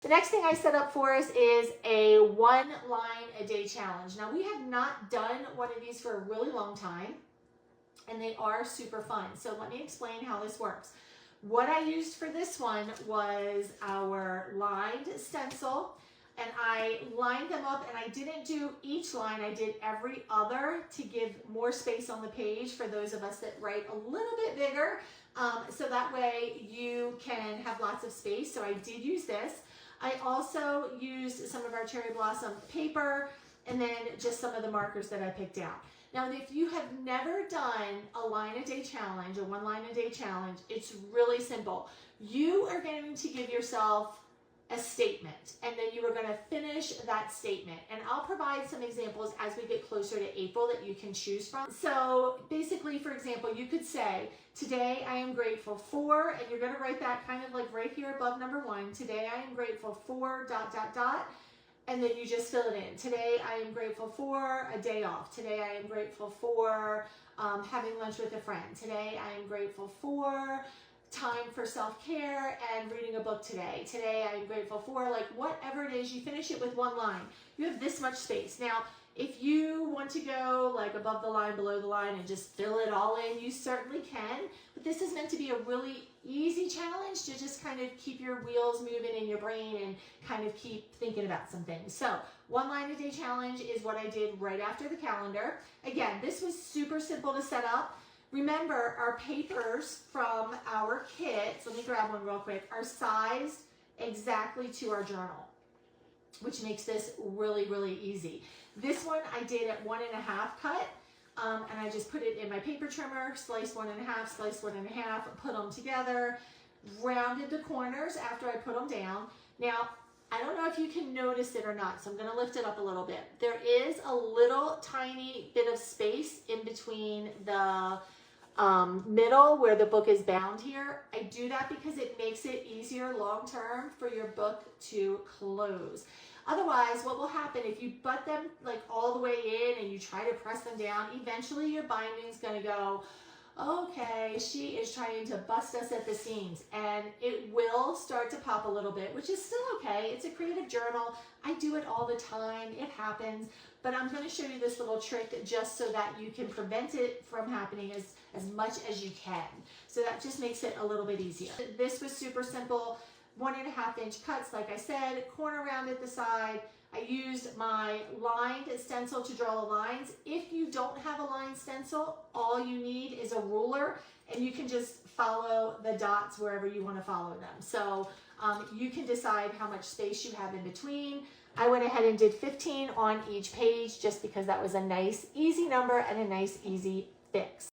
The next thing I set up for us is a 1 line a day challenge. Now, we have not done one of these for a really long time, and they are super fun. So let me explain how this works. What I used for this one was our lined stencil, and I lined them up, and I didn't do each line, I did every other to give more space on the page for those of us that write a little bit bigger, so that way you can have lots of space. So I did use this. I also used some of our cherry blossom paper, and then just some of the markers that I picked out. Now, if you have never done a line a day challenge, a 1 line a day challenge, it's really simple. You are going to give yourself a statement, and then you are going to finish that statement. And I'll provide some examples as we get closer to April that you can choose from. So basically, for example, you could say, today I am grateful for, and you're going to write that kind of like right here above number 1. Today I am grateful for ... And then you just fill it in. Today I am grateful for a day off. Today I am grateful for having lunch with a friend. Today I am grateful for time for self-care and reading a book today. Today I am grateful for, like, whatever it is, you finish it with 1 line. You have this much space. Now, if you want to go like above the line, below the line, and just fill it all in, you certainly can. But this is meant to be a really easy challenge to just kind of keep your wheels moving in your brain and kind of keep thinking about some things. So 1 line a day challenge is what I did right after the calendar. Again, this was super simple to set up. Remember, our papers from our kits, let me grab one real quick, are sized exactly to our journal, which makes this really, really easy. This one I did at 1.5 cut, and I just put it in my paper trimmer, sliced 1.5, sliced 1.5, put them together, rounded the corners after I put them down. Now, I don't know if you can notice it or not, so I'm going to lift it up a little bit. There is a little tiny bit of space in between the middle where the book is bound here. I do that because it makes it easier long term for your book to close. Otherwise, what will happen if you butt them like all the way in and you try to press them down, eventually your binding is going to go, okay, she is trying to bust us at the seams, and it will start to pop a little bit, which is still okay. It's a creative journal. I do it all the time. It happens, but I'm going to show you this little trick just so that you can prevent it from happening as much as you can. So that just makes it a little bit easier. This was super simple. 1.5 inch cuts, like I said, corner round at the side. I used my lined stencil to draw the lines. If you don't have a lined stencil, all you need is a ruler, and you can just follow the dots wherever you want to follow them. So you can decide how much space you have in between. I went ahead and did 15 on each page just because that was a nice, easy number and a nice, easy fix.